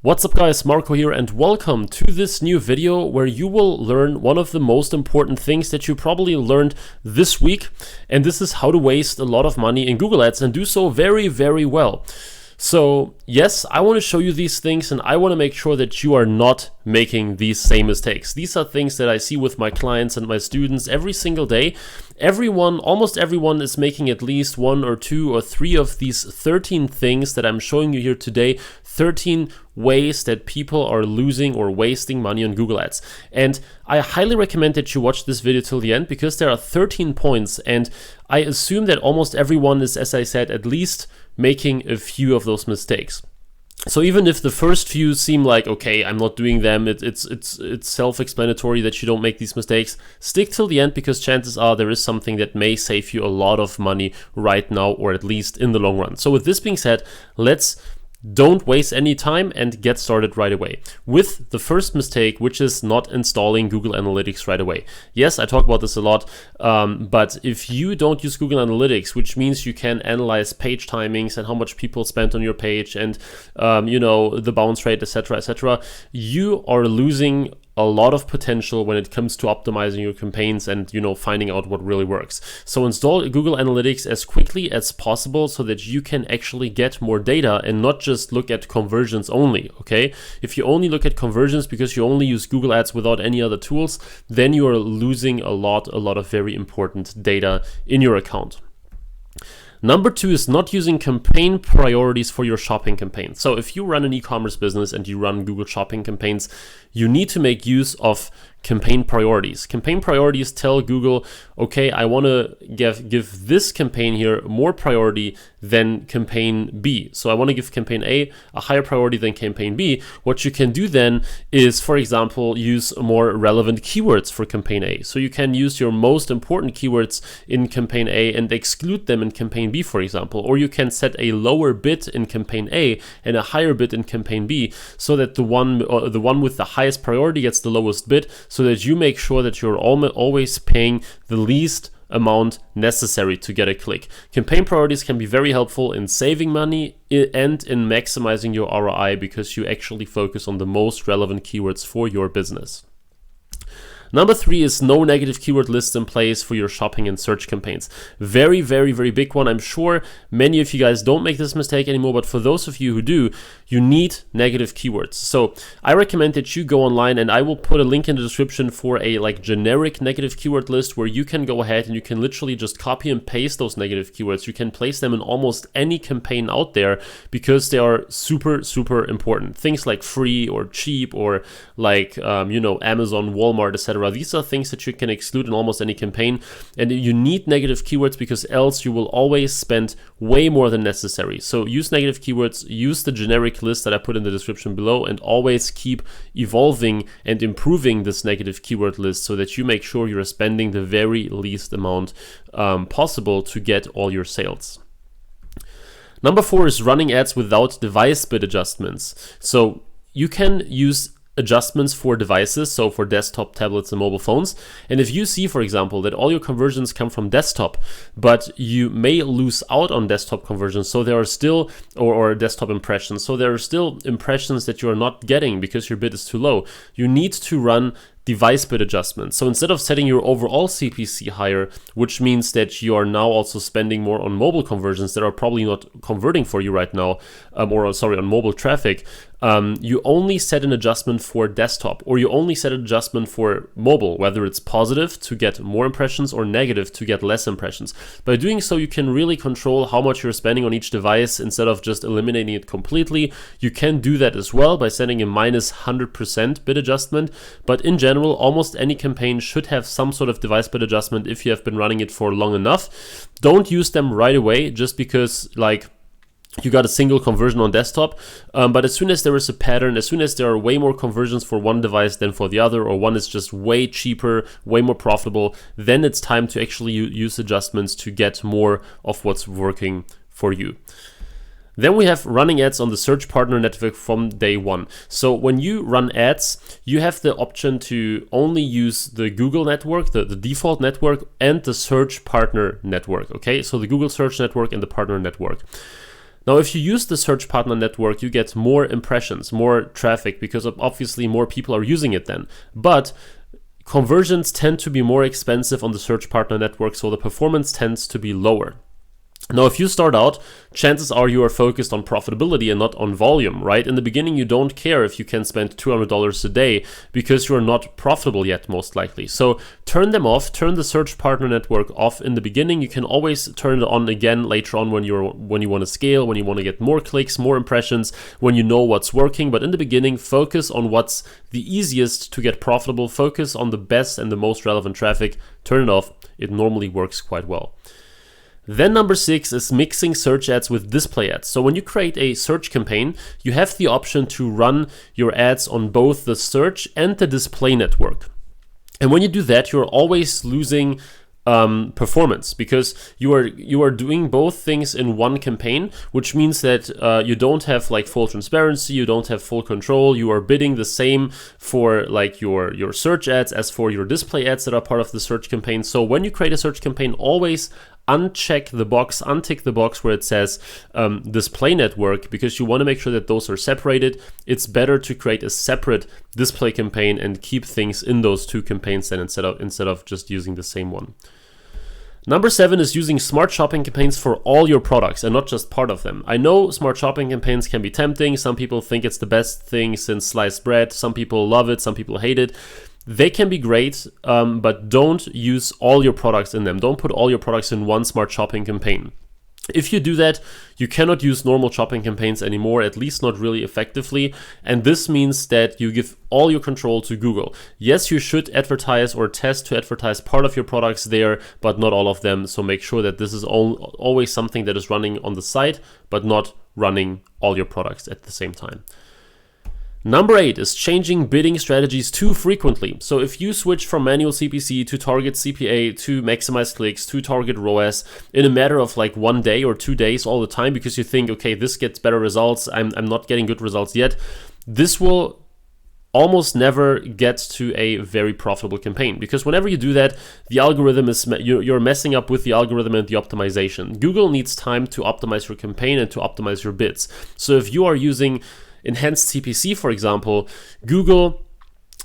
What's up guys, Marco here and welcome to this new video where you will learn one of the most important things that you probably learned this week, and this is how to waste a lot of money in Google Ads and do so very, very well. So yes, I want to show you these things and I want to make sure that you are not making these same mistakes. These are things that I see with my clients and my students every single day. Almost everyone is making at least one or two or three of these 13 things that I'm showing you here today. 13 ways that people are losing or wasting money on Google Ads. And I highly recommend that you watch this video till the end because there are 13 points and I assume that almost everyone is, as I said, at least making a few of those mistakes. So even if the first few seem like, okay, I'm not doing them, it's self-explanatory that you don't make these mistakes, stick till the end because chances are there is something that may save you a lot of money right now, or at least in the long run. So with this being said, don't waste any time and get started right away with the first mistake, which is not installing Google Analytics right away. Yes, I talk about this a lot, but if you don't use Google Analytics, which means you can analyze page timings and how much people spent on your page and the bounce rate, etc., you are losing a lot of potential when it comes to optimizing your campaigns and finding out what really works. So install Google Analytics as quickly as possible so that you can actually get more data and not just look at conversions only. Okay, if you only look at conversions because you only use Google Ads without any other tools, then you are losing a lot of very important data in your account. Number 2 is not using campaign priorities for your shopping campaigns. So if you run an e-commerce business and you run Google shopping campaigns, you need to make use of campaign priorities. Campaign priorities tell Google, okay, I want to give this campaign here more priority than campaign B. So I want to give campaign A a higher priority than campaign B. What you can do then is, for example, use more relevant keywords for campaign A. So you can use your most important keywords in campaign A and exclude them in campaign B, for example. Or you can set a lower bid in campaign A and a higher bid in campaign B so that the one with the highest priority gets the lowest bid, so that you make sure that you're always paying the least amount necessary to get a click. Campaign priorities can be very helpful in saving money and in maximizing your ROI because you actually focus on the most relevant keywords for your business. Number 3 is no negative keyword lists in place for your shopping and search campaigns. Very, very, very big one. I'm sure many of you guys don't make this mistake anymore, but for those of you who do, you need negative keywords. So I recommend that you go online, and I will put a link in the description for a generic negative keyword list where you can go ahead and you can literally just copy and paste those negative keywords. You can place them in almost any campaign out there because they are super, super important. Things like free or cheap or Amazon, Walmart, etc. These are things that you can exclude in almost any campaign, and you need negative keywords because else you will always spend way more than necessary. So use negative keywords, use the generic list that I put in the description below, and always keep evolving and improving this negative keyword list so that you make sure you're spending the very least amount possible to get all your sales. Number 4 is running ads without device bid adjustments. So you can use adjustments for devices, so for desktop, tablets, and mobile phones. And if you see, for example, that all your conversions come from desktop, but you may lose out on desktop conversions, so there are still, or desktop impressions, so there are still impressions that you are not getting because your bid is too low, you need to run device bid adjustments. So instead of setting your overall CPC higher, which means that you are now also spending more on mobile conversions that are probably not converting for you right now, on mobile traffic, you only set an adjustment for desktop, or you only set an adjustment for mobile, whether it's positive to get more impressions or negative to get less impressions. By doing so, you can really control how much you're spending on each device instead of just eliminating it completely. You can do that as well by setting a minus 100% bid adjustment, but in general, almost any campaign should have some sort of device bid adjustment if you have been running it for long enough. Don't use them right away just because you got a single conversion on desktop, but as soon as there is a pattern, as soon as there are way more conversions for one device than for the other, or one is just way cheaper, way more profitable, then it's time to actually use adjustments to get more of what's working for you. Then we have running ads on the search partner network from day one. So when you run ads, you have the option to only use the Google network, the default network, and the search partner network. Okay, so the Google search network and the partner network. Now, if you use the search partner network, you get more impressions, more traffic, because obviously more people are using it then. But conversions tend to be more expensive on the search partner network, so the performance tends to be lower. Now, if you start out, chances are you are focused on profitability and not on volume, right? In the beginning, you don't care if you can spend $200 a day because you're not profitable yet, most likely. So turn them off, turn the search partner network off in the beginning. You can always turn it on again later on when you want to scale, when you want to get more clicks, more impressions, when you know what's working. But in the beginning, focus on what's the easiest to get profitable. Focus on the best and the most relevant traffic. Turn it off. It normally works quite well. Then number 6 is mixing search ads with display ads. So when you create a search campaign, you have the option to run your ads on both the search and the display network. And when you do that, you're always losing performance, because you are doing both things in one campaign, which means that you don't have like full transparency, you don't have full control. You are bidding the same for like your search ads as for your display ads that are part of the search campaign. So when you create a search campaign, always untick the box where it says display network, because you want to make sure that those are separated. It's better to create a separate display campaign and keep things in those two campaigns then instead of just using the same one. Number 7 is using smart shopping campaigns for all your products and not just part of them. I know smart shopping campaigns can be tempting. Some people think it's the best thing since sliced bread. Some people love it, some people hate it. They can be great, but don't use all your products in them. Don't put all your products in one smart shopping campaign. If you do that, you cannot use normal shopping campaigns anymore, at least not really effectively. And this means that you give all your control to Google. Yes, you should advertise or test to advertise part of your products there, but not all of them. So make sure that this is always something that is running on the site, but not running all your products at the same time. Number 8 is changing bidding strategies too frequently. So if you switch from manual CPC to target CPA to maximize clicks to target ROAS in a matter of like 1 day or 2 days all the time, because you think, okay, this gets better results, I'm not getting good results yet, this will almost never get to a very profitable campaign, because whenever you do that, the algorithm is you're messing up with the algorithm and the optimization. Google needs time to optimize your campaign and to optimize your bids. So if you are using enhanced CPC, for example, Google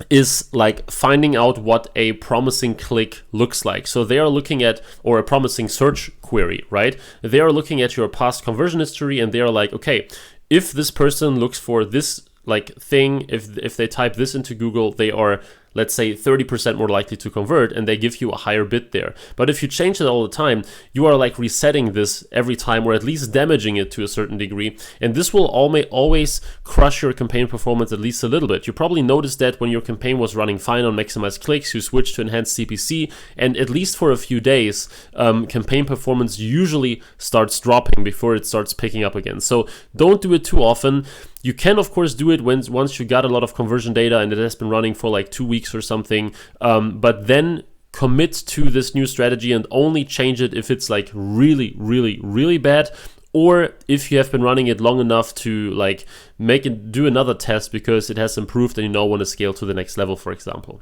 is like finding out what a promising click looks like. So they are looking at, or a promising search query, right? They are looking at your past conversion history and they are like, okay, if this person looks for this like thing, if they type this into Google, they are, let's say, 30% more likely to convert, and they give you a higher bid there. But if you change it all the time, you are like resetting this every time, or at least damaging it to a certain degree. And this will always crush your campaign performance at least a little bit. You probably noticed that when your campaign was running fine on maximize clicks, you switched to enhanced CPC, and at least for a few days, campaign performance usually starts dropping before it starts picking up again. So don't do it too often. You can, of course, do it once you got a lot of conversion data and it has been running for like 2 weeks or something, but then commit to this new strategy and only change it if it's like really, really, really bad, or if you have been running it long enough to like do another test because it has improved and you now want to scale to the next level, for example.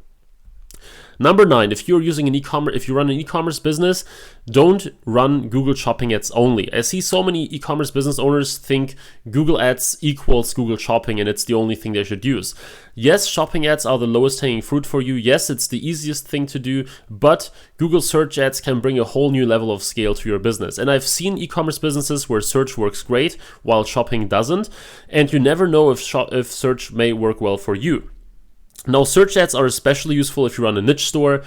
Number 9, if you run an e-commerce business, don't run Google Shopping ads only. I see so many e-commerce business owners think Google ads equals Google Shopping and it's the only thing they should use. Yes, shopping ads are the lowest hanging fruit for you. Yes, it's the easiest thing to do, but Google search ads can bring a whole new level of scale to your business. And I've seen e-commerce businesses where search works great while shopping doesn't, and you never know if search may work well for you. Now, search ads are especially useful if you run a niche store.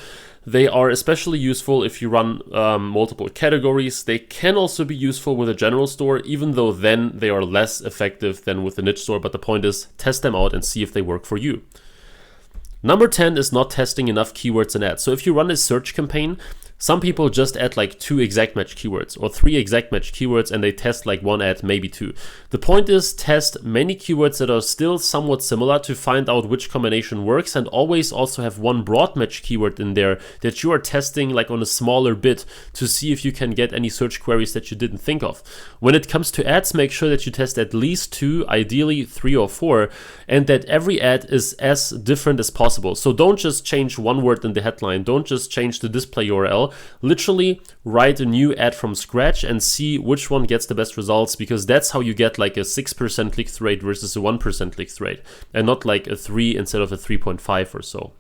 They are especially useful if you run multiple categories. They can also be useful with a general store, even though then they are less effective than with a niche store. But the point is, test them out and see if they work for you. Number 10 is not testing enough keywords in ads. So if you run a search campaign, some people just add like 2 exact match keywords or 3 exact match keywords and they test like 1 ad, maybe 2. The point is, test many keywords that are still somewhat similar to find out which combination works, and always also have 1 broad match keyword in there that you are testing like on a smaller bit to see if you can get any search queries that you didn't think of. When it comes to ads, make sure that you test at least 2, ideally 3 or 4, and that every ad is as different as possible. So don't just change 1 word in the headline, don't just change the display URL, well, literally write a new ad from scratch and see which one gets the best results, because that's how you get like a 6% click-through rate versus a 1% click-through rate, and not like a 3 instead of a 3.5 or so.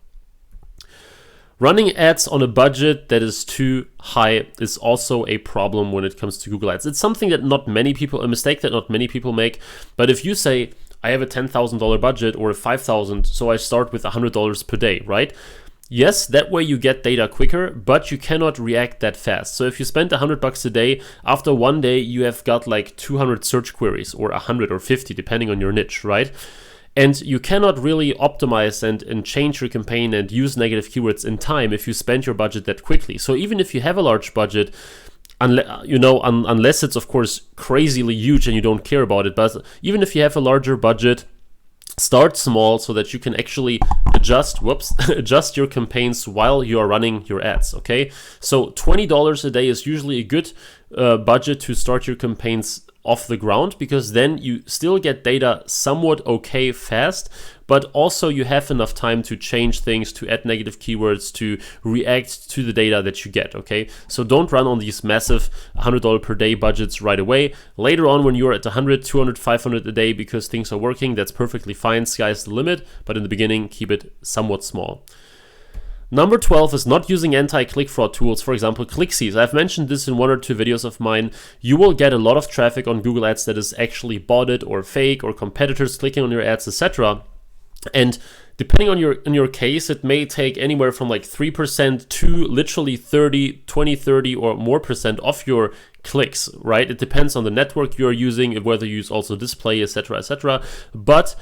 Running ads on a budget that is too high is also a problem when it comes to Google Ads. It's something that a mistake that not many people make. But if you say, I have a $10,000 budget or a $5,000, so I start with $100 per day, right? Yes, that way you get data quicker, but you cannot react that fast. So if you spend $100 a day, after one day you have got like 200 search queries, or 100 or 50, depending on your niche, right? And you cannot really optimize and change your campaign and use negative keywords in time if you spend your budget that quickly. So even if you have a large budget, unless it's of course crazily huge and you don't care about it, but even if you have a larger budget, start small so that you can actually adjust your campaigns while you are running your ads, okay? So $20 a day is usually a good budget to start your campaigns off the ground, because then you still get data somewhat okay fast, but also you have enough time to change things, to add negative keywords, to react to the data that you get, okay? So don't run on these massive $100 per day budgets right away. Later on, when you're at 100, 200, 500 a day because things are working, that's perfectly fine, sky's the limit, but in the beginning, keep it somewhat small. Number 12 is not using anti-click fraud tools, for example, CLICKCEASE. I've mentioned this in 1 or 2 videos of mine. You will get a lot of traffic on Google Ads that is actually botted or fake, or competitors clicking on your ads, etc. And depending on your case, it may take anywhere from like 3% to literally 20, 30 or more % of your clicks, right? It depends on the network you're using, whether you use also display, etc., etc. But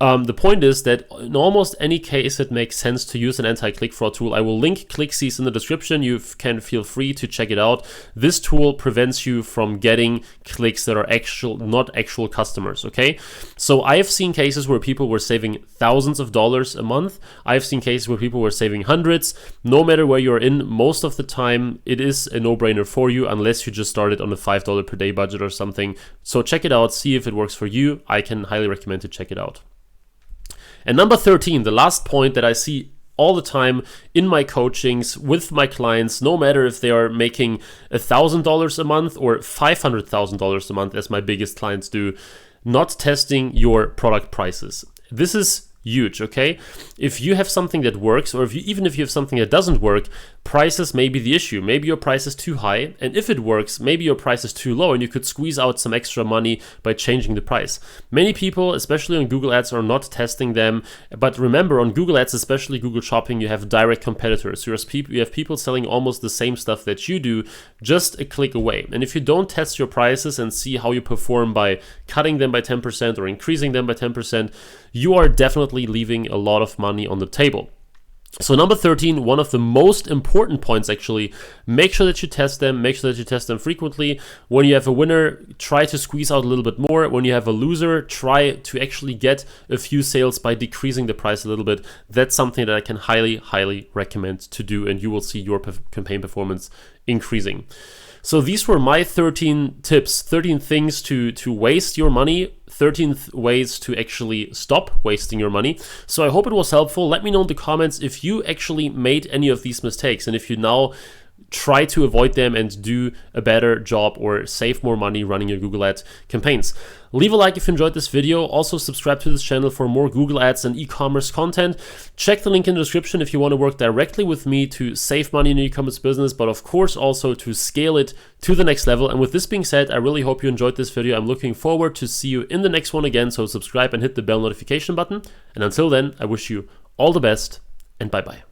the point is that in almost any case, it makes sense to use an anti-click fraud tool. I will link CLICKCEASE in the description. You can feel free to check it out. This tool prevents you from getting clicks that are not actual customers, okay? So I have seen cases where people were saving thousands of dollars a month. I've seen cases where people were saving hundreds. No matter where you're in, most of the time, it is a no-brainer for you, unless you just started on a $5 per day budget or something. So check it out, see if it works for you. I can highly recommend to check it out. And number 13, the last point that I see all the time in my coachings with my clients, no matter if they are making $1,000 a month or $500,000 a month, as my biggest clients do, not testing your product prices. This is huge, okay? If you have something that works, or even if you have something that doesn't work, prices may be the issue. Maybe your price is too high, and if it works, maybe your price is too low and you could squeeze out some extra money by changing the price. Many people, especially on Google Ads, are not testing them, but remember, on Google Ads, especially Google Shopping, you have direct competitors. You have people selling almost the same stuff that you do, just a click away. And if you don't test your prices and see how you perform by cutting them by 10% or increasing them by 10%, you are definitely leaving a lot of money on the table. So number 13, one of the most important points actually, make sure that you test them, make sure that you test them frequently. When you have a winner, try to squeeze out a little bit more. When you have a loser, try to actually get a few sales by decreasing the price a little bit. That's something that I can highly, highly recommend to do, and you will see your campaign performance increasing. So these were my 13 tips, 13 things to waste your money, 13 ways to actually stop wasting your money. So I hope it was helpful. Let me know in the comments if you actually made any of these mistakes, and if you now try to avoid them and do a better job or save more money running your Google Ads campaigns. Leave a like if you enjoyed this video. Also subscribe to this channel for more Google Ads and e-commerce content. Check the link in the description if you want to work directly with me to save money in your e-commerce business, but of course also to scale it to the next level. And with this being said, I really hope you enjoyed this video. I'm looking forward to see you in the next one again. So subscribe and hit the bell notification button. And until then, I wish you all the best and bye-bye.